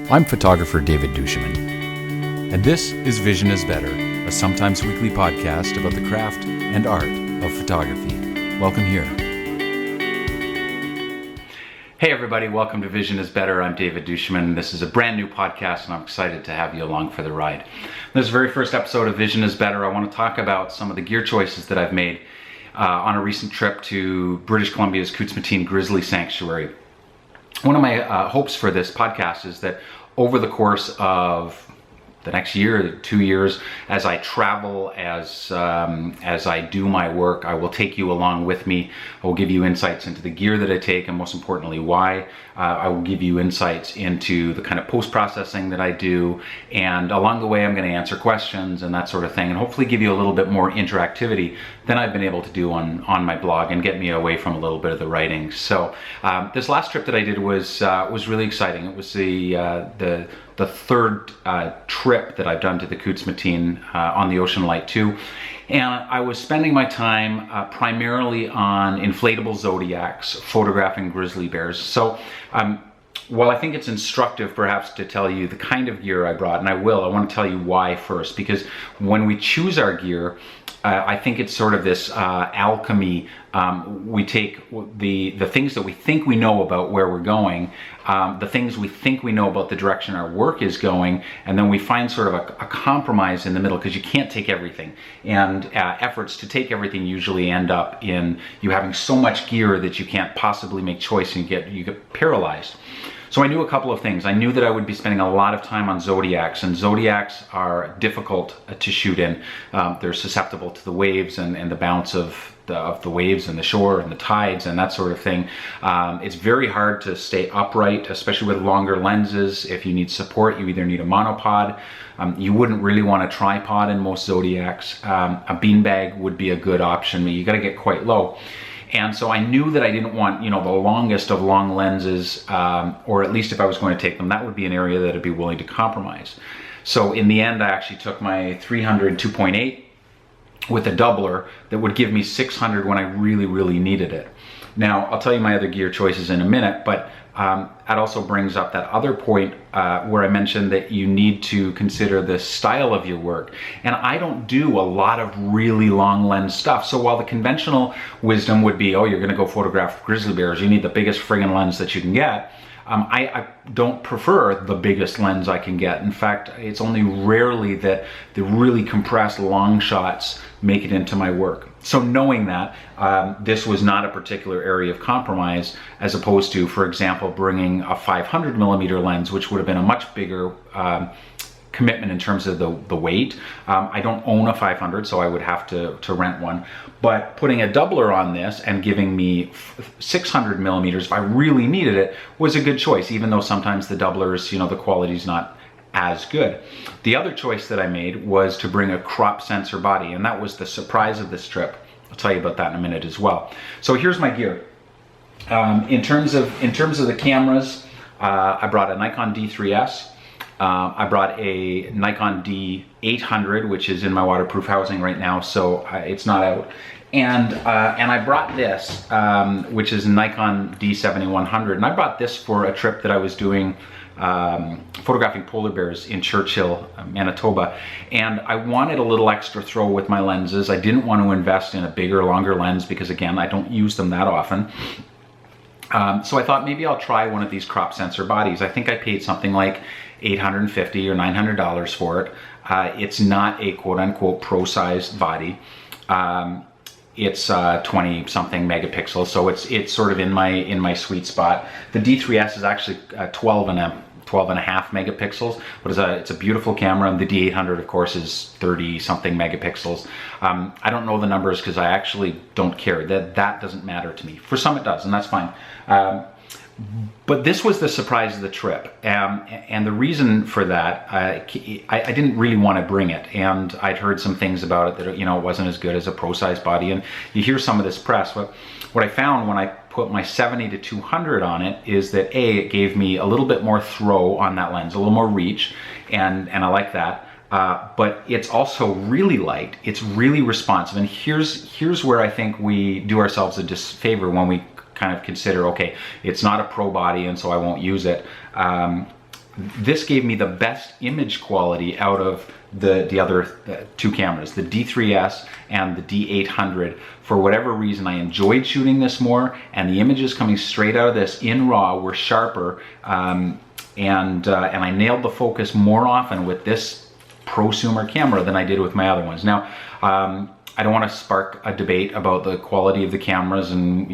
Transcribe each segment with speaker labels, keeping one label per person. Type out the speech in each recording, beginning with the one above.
Speaker 1: I'm photographer David DuChemin, and this is Vision is Better, a sometimes weekly podcast about the craft and art of photography. Welcome here. Hey everybody, welcome to Vision is Better. I'm David DuChemin. This is a brand new podcast and I'm excited to have you along for the ride. This very first episode of Vision is Better, I want to talk about some of the gear choices that I've made on a recent trip to British Columbia's Du'Chemin Grizzly Sanctuary. One of my hopes for this podcast is that over the course of the next year, 2 years, as I travel, as I do my work, I will take you along with me. I will give you insights into the gear that I take, and most importantly, why. I will give you insights into the kind of post-processing that I do, and along the way I'm going to answer questions and that sort of thing, and hopefully give you a little bit more interactivity than I've been able to do on my blog, and get me away from a little bit of the writing. So this last trip that I did was really exciting. It was the third trip that I've done to the Du'Chemin on the Ocean Light 2. And I was spending my time primarily on inflatable zodiacs, photographing grizzly bears. So while I think it's instructive perhaps to tell you the kind of gear I brought, and I want to tell you why first, because when we choose our gear, I think it's sort of this alchemy. We take the things that we think we know about where we're going, the things we think we know about the direction our work is going, and then we find sort of a compromise in the middle, because you can't take everything. And efforts to take everything usually end up in you having so much gear that you can't possibly make choice, and you get paralyzed. So I knew a couple of things. I knew that I would be spending a lot of time on zodiacs, and zodiacs are difficult to shoot in. They're susceptible to the waves and the bounce of the waves and the shore and the tides and that sort of thing. It's very hard to stay upright, especially with longer lenses. If you need support, you either need a monopod. You wouldn't really want a tripod in most zodiacs. A beanbag would be a good option. You got to get quite low. And so I knew that I didn't want, the longest of long lenses, or at least if I was going to take them, that would be an area that I'd be willing to compromise. So in the end, I actually took my 300 2.8 with a doubler that would give me 600 when I really, really needed it. Now, I'll tell you my other gear choices in a minute, but that also brings up that other point where I mentioned that you need to consider the style of your work. And I don't do a lot of really long lens stuff. So while the conventional wisdom would be, oh, you're gonna go photograph grizzly bears, you need the biggest friggin' lens that you can get. I don't prefer the biggest lens I can get. In fact, it's only rarely that the really compressed long shots make it into my work. So knowing that, this was not a particular area of compromise, as opposed to, for example, bringing a 500 millimeter lens, which would have been a much bigger commitment in terms of the weight. I don't own a 500, so I would have to rent one. But putting a doubler on this and giving me 600 millimeters, if I really needed it, was a good choice, even though sometimes the doublers, the quality's not as good. The other choice that I made was to bring a crop sensor body, and that was the surprise of this trip. I'll tell you about that in a minute as well. So here's my gear. In terms of the cameras, I brought a Nikon D3S. I brought a Nikon D800, which is in my waterproof housing right now, so it's not out. And I brought this, which is a Nikon D7100, and I brought this for a trip that I was doing photographing polar bears in Churchill, Manitoba, and I wanted a little extra throw with my lenses. I didn't want to invest in a bigger, longer lens because, again, I don't use them that often. So I thought maybe I'll try one of these crop sensor bodies. I think I paid something like $850 or $900 for it. It's not a quote-unquote pro-sized body. It's 20 something megapixels, so it's sort of in my sweet spot. The D3S is actually 12 and a half megapixels, but it's a beautiful camera. And the D800, of course, is 30 something megapixels. I don't know the numbers because I actually don't care. That doesn't matter to me. For some it does, and that's fine. But this was the surprise of the trip, and the reason for that, I didn't really want to bring it, and I'd heard some things about it that it wasn't as good as a pro-size body, and you hear some of this press. But what I found when I put my 70 to 200 on it is that it gave me a little bit more throw on that lens, a little more reach, and I like that. But it's also really light. It's really responsive, and here's where I think we do ourselves a disfavor when we kind of consider, okay, it's not a pro body and so I won't use it. this gave me the best image quality out of the other two cameras, the D3S and the D800. For whatever reason, I enjoyed shooting this more, and the images coming straight out of this in RAW were sharper, and I nailed the focus more often with this prosumer camera than I did with my other ones. Now, I don't want to spark a debate about the quality of the cameras, and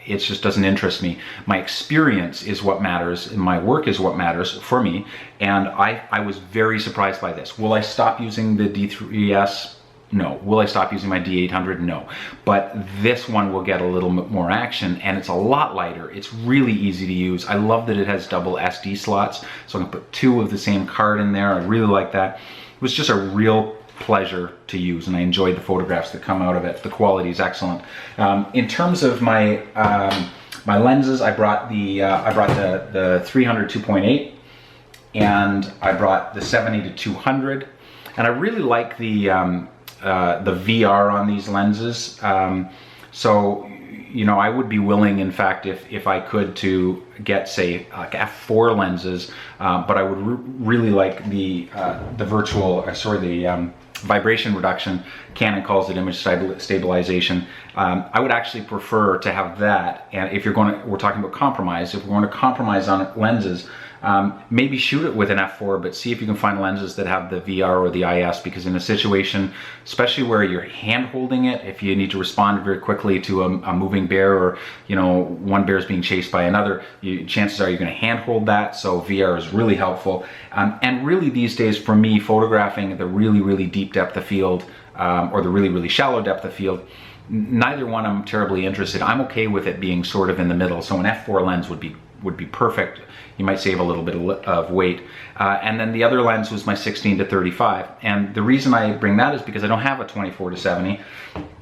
Speaker 1: it just doesn't interest me. My experience is what matters, and my work is what matters for me, and I was very surprised by this. Will I stop using the D3S? No. Will I stop using my D800? No. But this one will get a little bit more action, and it's a lot lighter. It's really easy to use. I love that it has double SD slots, so I can put two of the same card in there. I really like that. It was just a real pleasure to use, and I enjoyed the photographs that come out of it. The quality is excellent. In terms of my my lenses, I brought the 300 2.8, and I brought the 70 to 200, and I really like the VR on these lenses. So, you know, I would be willing, in fact, if I could, to get, say, like f4 lenses, but I would really like the vibration reduction. Canon calls it image stabilization. I would actually prefer to have that. And if we're talking about compromise, if we're going to compromise on lenses, maybe shoot it with an f4, but see if you can find lenses that have the VR or the IS, because in a situation, especially where you're hand holding it, if you need to respond very quickly to a moving bear, or, you know, one bear is being chased by another, chances are you're going to hand hold that. So VR is really helpful. And really these days for me, photographing the really deep depth of field, or the really shallow depth of field, neither one I'm terribly interested. I'm okay with it being sort of in the middle. So an f4 lens would be perfect. You might save a little bit of weight. And then the other lens was my 16 to 35. And the reason I bring that is because I don't have a 24 to 70.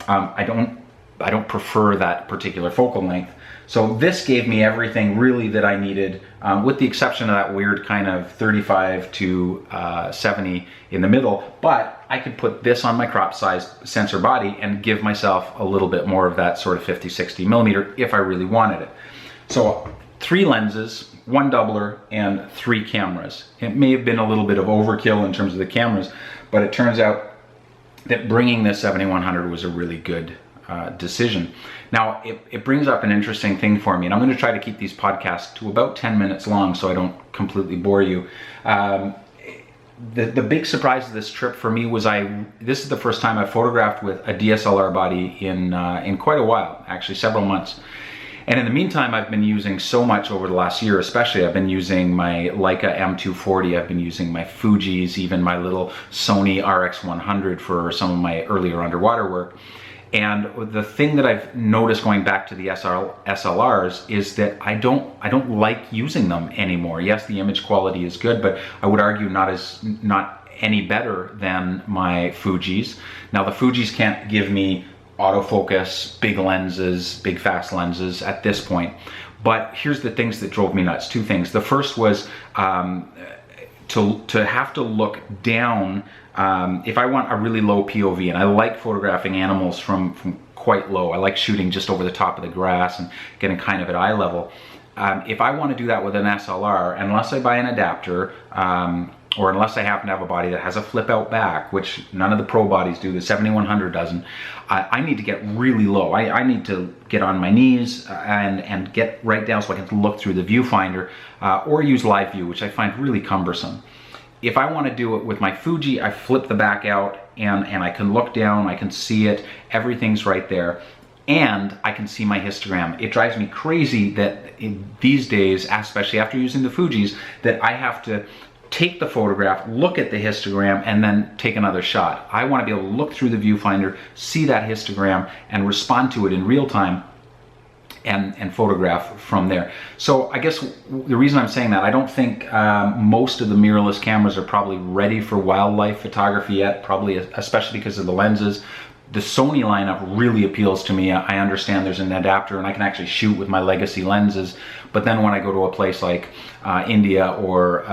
Speaker 1: I don't prefer that particular focal length. So this gave me everything really that I needed, with the exception of that weird kind of 35 to 70 in the middle. But I could put this on my crop size sensor body and give myself a little bit more of that sort of 50-60 millimeter if I really wanted it. So 3 lenses, 1 doubler, and 3 cameras. It may have been a little bit of overkill in terms of the cameras, but it turns out that bringing the 7100 was a really good decision. Now, it brings up an interesting thing for me, and I'm going to try to keep these podcasts to about 10 minutes long so I don't completely bore you. The big surprise of this trip for me was this is the first time I photographed with a DSLR body in quite a while, actually several months. And in the meantime, I've been using so much over the last year, especially. I've been using my Leica M240, I've been using my Fujis, even my little Sony RX100 for some of my earlier underwater work. And the thing that I've noticed going back to the SLRs is that I don't like using them anymore. Yes, the image quality is good, but I would argue not any better than my Fujis. Now the Fujis can't give me autofocus, big lenses, big fast lenses at this point. But here's the things that drove me nuts. 2 things. The first was to have to look down if I want a really low POV, and I like photographing animals from quite low. I like shooting just over the top of the grass and getting kind of at eye level. If I want to do that with an SLR, unless I buy an adapter, or unless I happen to have a body that has a flip out back, which none of the pro bodies do, the 7100 doesn't, I need to get really low. I need to get on my knees and get right down so I can look through the viewfinder, or use live view, which I find really cumbersome. If I want to do it with my Fuji, I flip the back out and I can look down, I can see it, everything's right there. And I can see my histogram. It drives me crazy that these days, especially after using the Fujis, that I have to take the photograph, look at the histogram, and then take another shot. I want to be able to look through the viewfinder, see that histogram, and respond to it in real time, and photograph from there. So I guess the reason I'm saying that, I don't think most of the mirrorless cameras are probably ready for wildlife photography yet, probably especially because of the lenses. The Sony lineup really appeals to me. I understand there's an adapter and I can actually shoot with my legacy lenses, but then when I go to a place like India or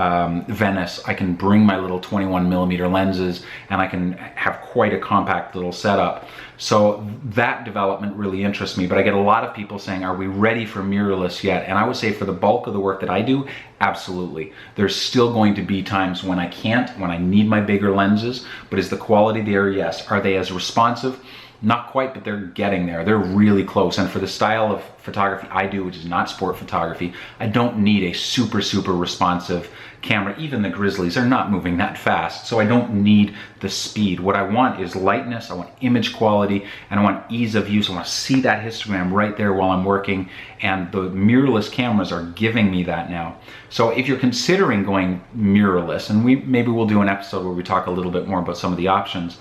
Speaker 1: Venice, I can bring my little 21mm lenses and I can have quite a compact little setup. So that development really interests me, but I get a lot of people saying, are we ready for mirrorless yet? And I would say for the bulk of the work that I do, absolutely. There's still going to be times when I can't, when I need my bigger lenses, but is the quality there? Yes. Are they as responsive? Not quite, but they're getting there. They're really close. And for the style of photography I do, which is not sport photography, I don't need a super responsive camera. Even the grizzlies are not moving that fast, so I don't need the speed. What I want is lightness, I want image quality, and I want ease of use. I want to see that histogram right there while I'm working, and the mirrorless cameras are giving me that now. So if you're considering going mirrorless, and maybe we'll do an episode where we talk a little bit more about some of the options,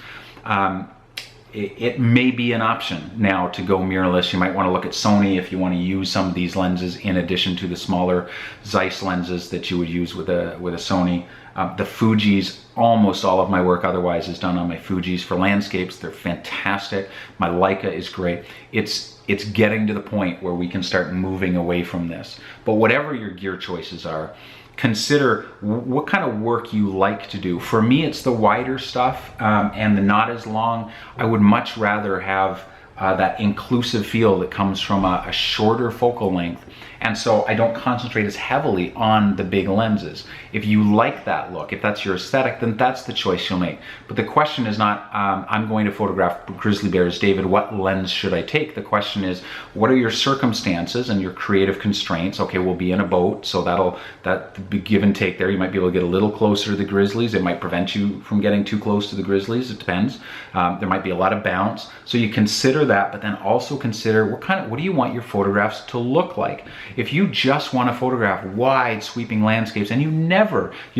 Speaker 1: it may be an option now to go mirrorless. You might want to look at Sony if you want to use some of these lenses in addition to the smaller Zeiss lenses that you would use with a Sony. The Fujis, almost all of my work otherwise is done on my Fujis for landscapes. They're fantastic. My Leica is great. It's getting to the point where we can start moving away from this. But whatever your gear choices are, consider what kind of work you like to do. For me, it's the wider stuff and the not as long. I would much rather have that inclusive feel that comes from a shorter focal length. And so I don't concentrate as heavily on the big lenses. If you like that look, if that's your aesthetic, then that's the choice you'll make. But the question is not, I'm going to photograph grizzly bears, David, what lens should I take? The question is, what are your circumstances and your creative constraints? Okay, we'll be in a boat, so that be give and take there. You might be able to get a little closer to the grizzlies. It might prevent you from getting too close to the grizzlies. It depends. There might be a lot of bounce. So you consider that, but then also consider what do you want your photographs to look like? If you just want to photograph wide sweeping landscapes and you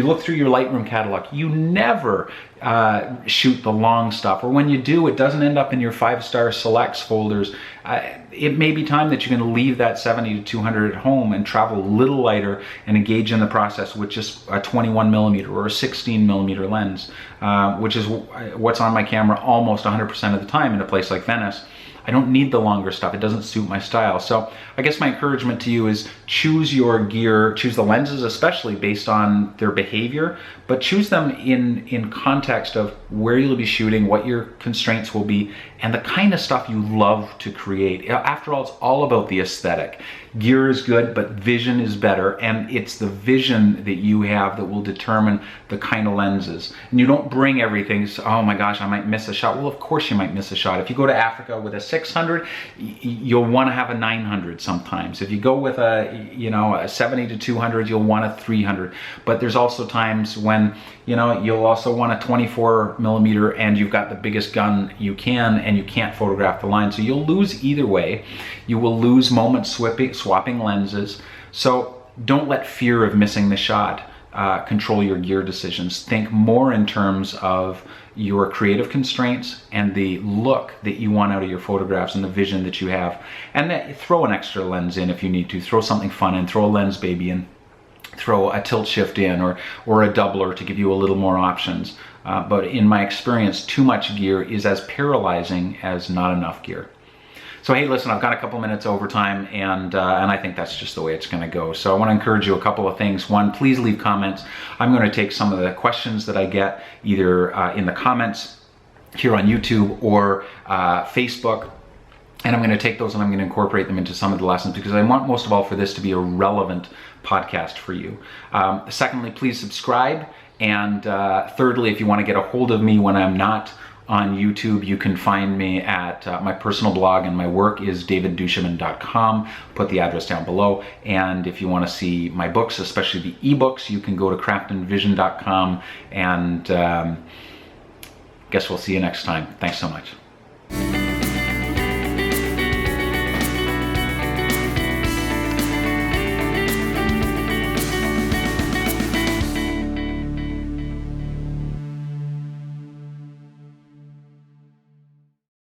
Speaker 1: look through your Lightroom catalog, you never shoot the long stuff, or when you do, it doesn't end up in your 5-star selects folders. It may be time that you're going to leave that 70-200 at home and travel a little lighter and engage in the process with just a 21mm or a 16mm lens, which is what's on my camera almost 100% of the time in a place like Venice. I don't need the longer stuff. It doesn't suit my style. So I guess my encouragement to you is choose your gear, choose the lenses especially based on their behavior, but choose them in context of where you'll be shooting, what your constraints will be, and the kind of stuff you love to create. After all, it's all about the aesthetic. Gear is good, but vision is better, and it's the vision that you have that will determine the kind of lenses. And you don't bring everything, so, oh my gosh, I might miss a shot. Well, of course you might miss a shot. If you go to Africa with a 600, you'll want to have a 900 sometimes. If you go with a 70-200, you'll want a 300. But there's also times when you'll also want a 24mm and you've got the biggest gun you can and you can't photograph the line. So you'll lose either way. You will lose moments swapping lenses. So don't let fear of missing the shot control your gear decisions. Think more in terms of your creative constraints and the look that you want out of your photographs and the vision that you have. And then throw an extra lens in if you need to. Throw something fun in, throw a lens baby in. Throw a tilt shift in or a doubler to give you a little more options. But in my experience, too much gear is as paralyzing as not enough gear. So hey, listen, I've got a couple minutes overtime, and I think that's just the way it's going to go. So I want to encourage you a couple of things. One, please leave comments. I'm going to take some of the questions that I get either in the comments here on YouTube or Facebook, and I'm going to take those and I'm going to incorporate them into some of the lessons, because I want most of all for this to be a relevant podcast for you. Secondly, please subscribe. And thirdly, if you want to get a hold of me when I'm not on YouTube, you can find me at my personal blog, and my work is davidduchemin.com. Put the address down below. And if you want to see my books, especially the ebooks, you can go to craftonvision.com. And guess we'll see you next time. Thanks so much.